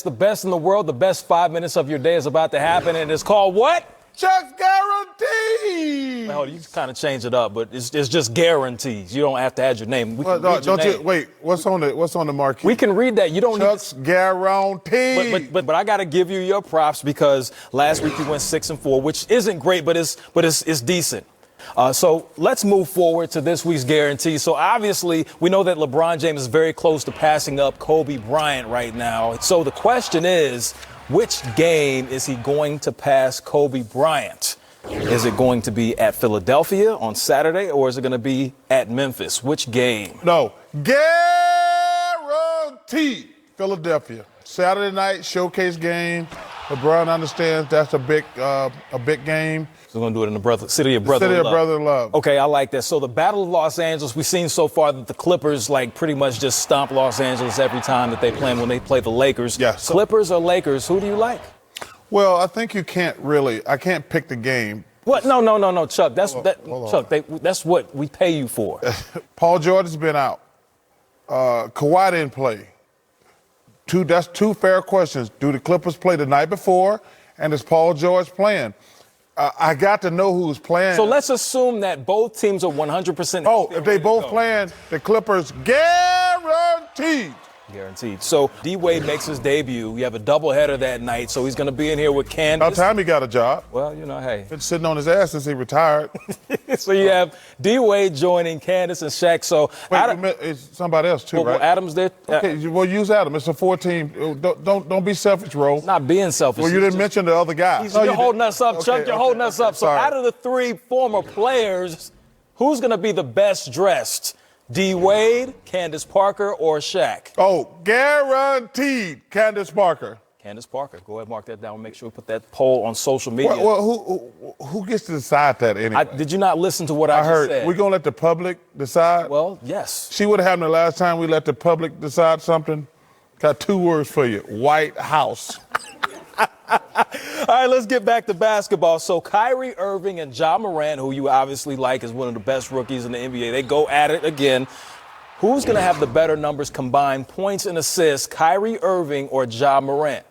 the best in the world. The best 5 minutes of your day is about to happen, and it's called what? Chuck's Guarantee. Well, you kind of change it up, but it's just guarantees. You don't have to add your name. Wait, what's on the marquee? We can read that. You don't Chuck's need Guarantee. But I got to give you your props because last week you went 6-4, which isn't great, but it's decent. So let's move forward to this week's guarantee. So obviously we know that LeBron James is very close to passing up Kobe Bryant right now. So the question is, which game is he going to pass Kobe Bryant? Is it going to be at Philadelphia on Saturday, or is it going to be at Memphis? Which game? No, guaranteed Philadelphia. Saturday night showcase game. LeBron understands that's a big game. So we're going to do it in the city of brotherly love. Okay, I like that. So the Battle of Los Angeles, we've seen so far that the Clippers pretty much just stomp Los Angeles every time that they play when they play the Lakers. Yes. Clippers or Lakers, who do you like? Well, I think I can't pick the game. What? No, Chuck. That's what we pay you for. Paul George has been out. Kawhi didn't play. That's two fair questions. Do the Clippers play the night before, and is Paul George playing? I got to know who's playing. So let's assume that both teams are 100%. Oh, if they both playing, the Clippers guaranteed. Guaranteed. So D-Wade makes his debut. We have a doubleheader that night, so he's going to be in here with Candace. About time he got a job. Well, hey. Been sitting on his ass since he retired. So you have D-Wade joining Candace and Shaq. So it's somebody else too, right? Well, Adam's there. Okay, well, use Adam. It's a 4-team. Don't be selfish, Ro. Not being selfish. Well, you didn't mention the other guy. You're holding us up, Chuck. You're holding us up. So sorry. Out of the three former players, who's going to be the best dressed? D-Wade, Candace Parker, or Shaq? Oh, guaranteed Candace Parker. Candace Parker. Go ahead, mark that down. Make sure we put that poll on social media. Well, who gets to decide that anyway? Did you not listen to what I just said? We're going to let the public decide? Well, yes. See what happened the last time we let the public decide something? Got two words for you. White House. All right, let's get back to basketball. So Kyrie Irving and Ja Morant, who you obviously like as one of the best rookies in the NBA, they go at it again. Who's going to have the better numbers combined, points and assists, Kyrie Irving or Ja Morant?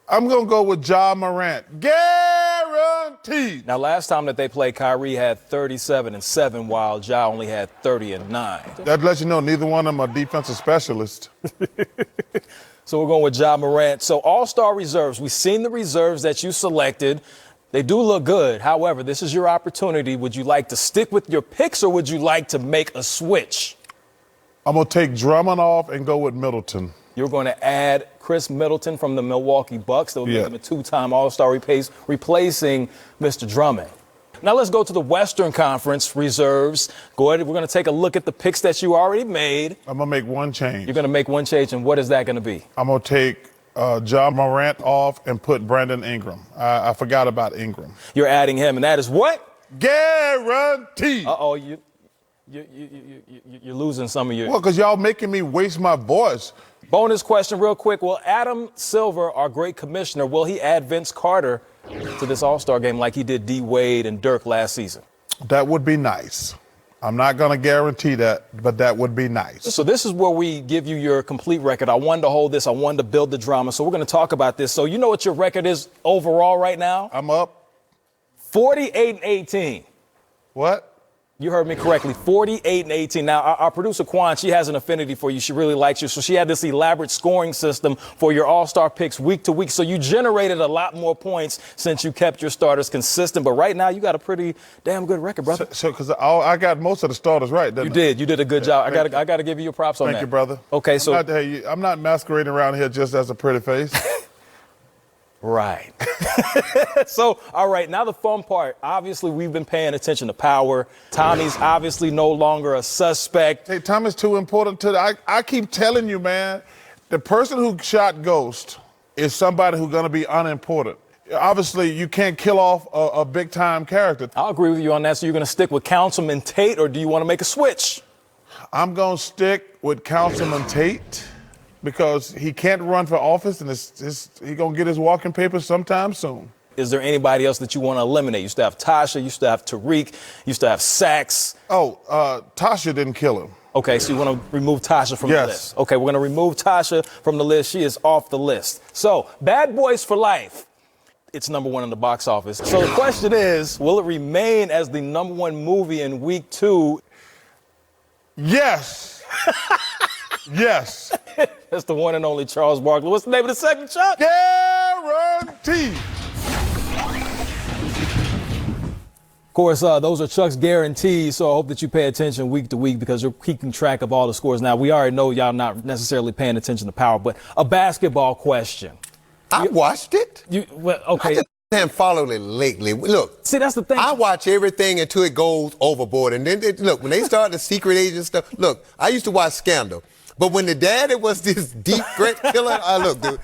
I'm going to go with Ja Morant. Guaranteed. Now, last time that they played, Kyrie had 37-7, while Ja only had 30-9. That lets you know neither one of them are defensive specialists. So we're going with Ja Morant. So all-star reserves. We've seen the reserves that you selected. They do look good. However, this is your opportunity. Would you like to stick with your picks or would you like to make a switch? I'm going to take Drummond off and go with Middleton. You're going to add Chris Middleton from the Milwaukee Bucks. That will make him a two-time all-star replacing Mr. Drummond. Now let's go to the Western Conference reserves. Go ahead. We're going to take a look at the picks that you already made. I'm going to make one change. You're going to make one change, and what is that going to be? I'm going to take Ja Morant off and put Brandon Ingram. I forgot about Ingram. You're adding him, and that is what? Guaranteed. Uh-oh, you're losing some of your... Well, because y'all making me waste my voice. Bonus question real quick. Will Adam Silver, our great commissioner, will he add Vince Carter to this All-Star game like he did D-Wade and Dirk last season? That would be nice. I'm not going to guarantee that, but that would be nice. So this is where we give you your complete record. I wanted to hold this. I wanted to build the drama. So we're going to talk about this. So you know what your record is overall right now? I'm up. 48-18. What? You heard me correctly, 48-18. Now, our producer, Quan, she has an affinity for you. She really likes you. So she had this elaborate scoring system for your all-star picks week to week. So you generated a lot more points since you kept your starters consistent. But right now, you got a pretty damn good record, brother. So because I got most of the starters right, didn't I? You did a good job. I got to give you your props on that. Thank you, brother. Okay, so. I'm not masquerading around here just as a pretty face. Right. So, all right, now the fun part. Obviously, we've been paying attention to power. Tommy's obviously no longer a suspect. Hey, Tommy's too important I keep telling you, man, the person who shot Ghost is somebody who's going to be unimportant. Obviously, you can't kill off a big-time character. I'll agree with you on that. So you're going to stick with Councilman Tate, or do you want to make a switch? I'm going to stick with Councilman Tate, because he can't run for office, and he's going to get his walking papers sometime soon. Is there anybody else that you want to eliminate? You still have Tasha, you still have Tariq, you still have Sax. Oh, Tasha didn't kill him. Okay, so you want to remove Tasha from the Yes. list. Okay, we're going to remove Tasha from the list. She is off the list. So, Bad Boys for Life. It's #1 in the box office. So the question is, will it remain as the #1 movie in week 2? Yes. Yes. That's the one and only Charles Barkley. What's the name of the second, Chuck? Guaranteed. Of course, those are Chuck's guarantees, so I hope that you pay attention week to week because you're keeping track of all the scores. Now, we already know y'all not necessarily paying attention to Power, but a basketball question. I watched it. Okay. I just haven't followed it lately. Look, See, that's the thing. I watch everything until it goes overboard. And then, look, when they start the secret agent stuff, look, I used to watch Scandal. But when the daddy was this deep threat killer, look, dude.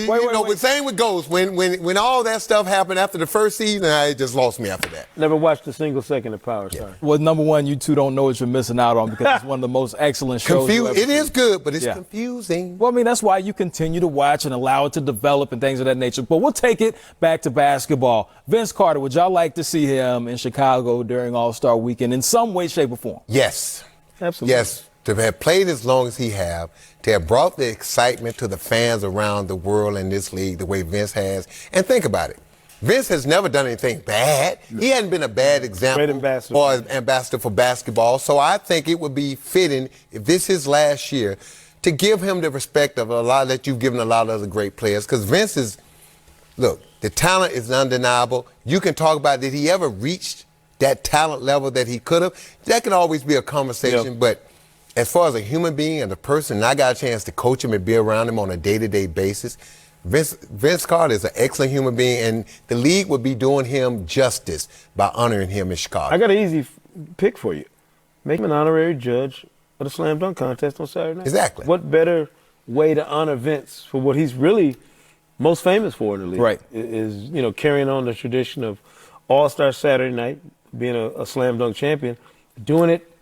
Wait. Same with Ghost. When all that stuff happened after the first season, it just lost me after that. Never watched a single second of Power Star. Well, #1, you two don't know what you're missing out on because it's one of the most excellent shows. It is good, but it's confusing. Well, I mean, that's why you continue to watch and allow it to develop and things of that nature. But we'll take it back to basketball. Vince Carter, would y'all like to see him in Chicago during All-Star Weekend in some way, shape, or form? Yes. Absolutely. Yes. To have played as long as he have, to have brought the excitement to the fans around the world in this league the way Vince has. And think about it. Vince has never done anything bad. He hadn't been a bad example or ambassador for basketball. So I think it would be fitting, if this is last year, to give him the respect of a lot that you've given a lot of other great players. Because Vince is, look, the talent is undeniable. You can talk about, did he ever reach that talent level that he could have? That can always be a conversation, but as far as a human being and a person, and I got a chance to coach him and be around him on a day-to-day basis, Vince Carter is an excellent human being, and the league would be doing him justice by honoring him in Chicago. I got an easy pick for you. Make him an honorary judge of the slam dunk contest on Saturday night. Exactly. What better way to honor Vince for what he's really most famous for in the league? Right. Is carrying on the tradition of All-Star Saturday night, being a slam dunk champion, doing it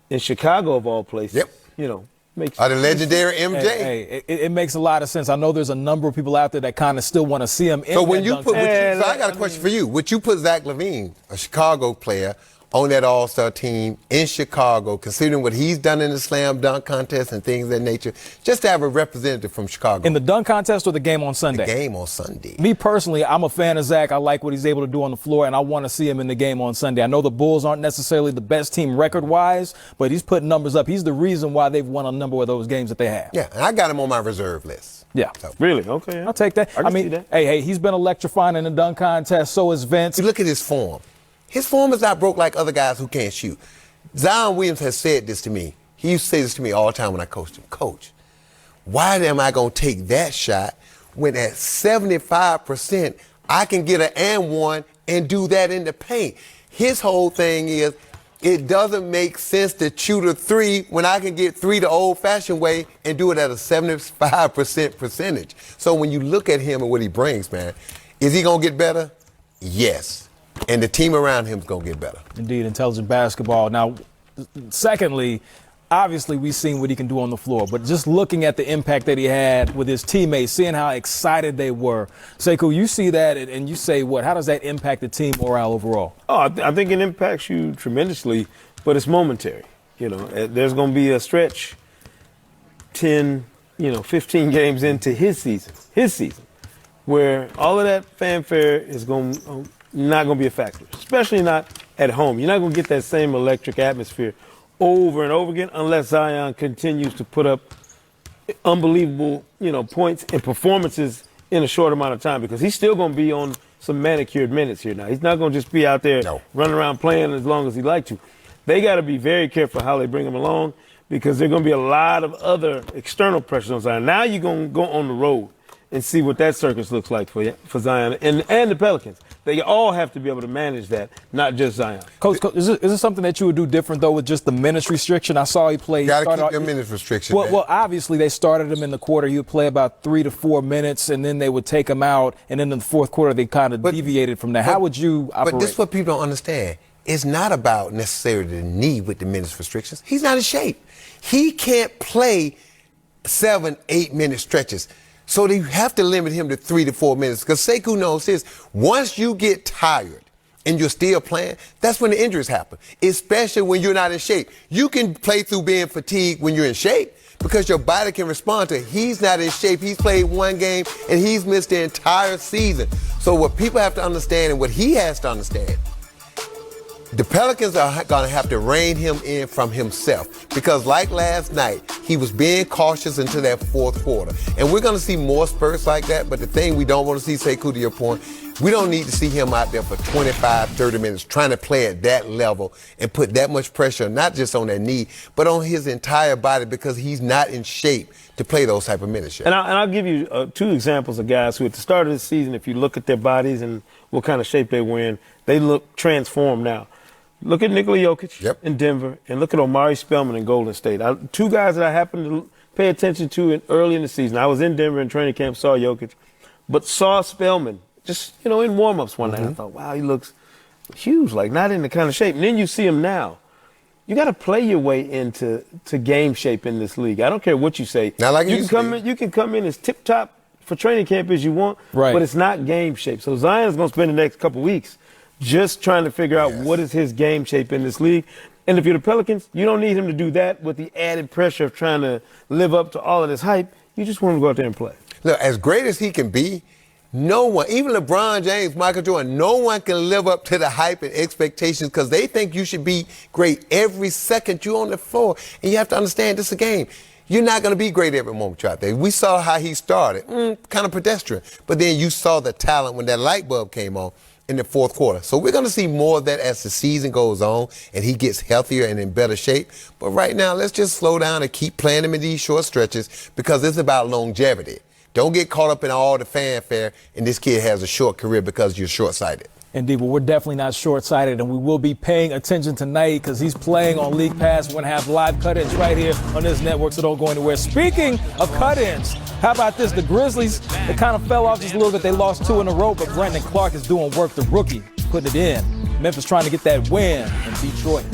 in Chicago of all places. Yep. Makes the legendary MJ. Hey, it makes a lot of sense. I know there's a number of people out there that kind of still want to see him in So when that you dunk put, contest. so I got a question for you. Would you put Zach LaVine, a Chicago player, on that All-Star team in Chicago, considering what he's done in the slam dunk contest and things of that nature, just to have a representative from Chicago? In the dunk contest or the game on Sunday? The game on Sunday. Me personally, I'm a fan of Zach. I like what he's able to do on the floor, and I want to see him in the game on Sunday. I know the Bulls aren't necessarily the best team record-wise, but he's putting numbers up. He's the reason why they've won a number of those games that they have. Yeah, and I got him on my reserve list. Yeah. So. Really? Okay. I'll take that. I mean, hey, he's been electrifying in the dunk contest. So is Vince. You look at his form. His form is not broke like other guys who can't shoot. Zion Williams has said this to me. He used to say this to me all the time when I coached him. Coach, why am I going to take that shot when at 75% I can get an and one and do that in the paint? His whole thing is, it doesn't make sense to shoot a three when I can get three the old-fashioned way and do it at a 75% percentage. So when you look at him and what he brings, man, is he going to get better? Yes. And the team around him is going to get better. Indeed, intelligent basketball. Now, secondly, obviously we've seen what he can do on the floor, but just looking at the impact that he had with his teammates, seeing how excited they were. Sekou, you see that and you say what? How does that impact the team morale overall? Oh, I think it impacts you tremendously, but it's momentary. There's going to be a stretch 10, 15 games into his season, where all of that fanfare is not going to be a factor, especially not at home. You're not going to get that same electric atmosphere over and over again unless Zion continues to put up unbelievable, points and performances in a short amount of time, because he's still going to be on some manicured minutes here now. He's not going to just be out there running around playing as long as he'd like to. They got to be very careful how they bring him along, because there are going to be a lot of other external pressures on Zion. Now you're going to go on the road and see what that circus looks like for Zion and the Pelicans. They all have to be able to manage that, not just Zion. Coach, is this something that you would do different, though, with just the minutes restriction? I saw he played. Got to keep your minutes restriction. Well, obviously, they started him in the quarter. He would play about 3 to 4 minutes, and then they would take him out. And then in the fourth quarter, they kind of deviated from that. How would you operate? But this is what people don't understand. It's not about necessarily the need with the minutes restrictions. He's not in shape. He can't play 7, 8 minute stretches. So you have to limit him to 3 to 4 minutes, because Sekou knows this. Once you get tired and you're still playing, that's when the injuries happen, especially when you're not in shape. You can play through being fatigued when you're in shape because your body can respond to it. He's not in shape. He's played one game, and he's missed the entire season. So what people have to understand and what he has to understand, the Pelicans are going to have to rein him in from himself because like last night, he was being cautious into that fourth quarter. And we're going to see more spurts like that, but the thing we don't want to see, Sekou, to your point, we don't need to see him out there for 25, 30 minutes trying to play at that level and put that much pressure, not just on that knee, but on his entire body because he's not in shape to play those type of minutes yet. And I'll give you 2 examples of guys who at the start of the season, if you look at their bodies and what kind of shape they were in, they look transformed now. Look at Nikola Jokic in Denver, and look at Omari Spellman in Golden State. 2 guys that I happened to pay attention to early in the season. I was in Denver in training camp, saw Jokic, but saw Spellman just, in warm-ups one night. I thought, wow, he looks huge, like not in the kind of shape. And then you see him now. You got to play your way into game shape in this league. I don't care what you say. Not like you can come in as tip-top for training camp as you want, but it's not game shape. So Zion's going to spend the next couple weeks just trying to figure out what is his game shape in this league. And if you're the Pelicans, you don't need him to do that with the added pressure of trying to live up to all of this hype. You just want him to go out there and play. Look, as great as he can be, no one, even LeBron James, Michael Jordan, no one can live up to the hype and expectations because they think you should be great every second you're on the floor. And you have to understand this is a game. You're not going to be great every moment you're out there. We saw how he started, kind of pedestrian. But then you saw the talent when that light bulb came on in the fourth quarter. So we're going to see more of that as the season goes on and he gets healthier and in better shape. But right now, let's just slow down and keep playing him in these short stretches because it's about longevity. Don't get caught up in all the fanfare and this kid has a short career because you're short-sighted. Indeed, but we're definitely not short-sighted, and we will be paying attention tonight because he's playing on League Pass. We're going to have live cut-ins right here on this network, so don't go anywhere. Speaking of cut-ins, how about this? The Grizzlies, they kind of fell off just a little bit. They lost 2 in a row, but Brandon Clark is doing work, the rookie, putting it in. Memphis trying to get that win in Detroit.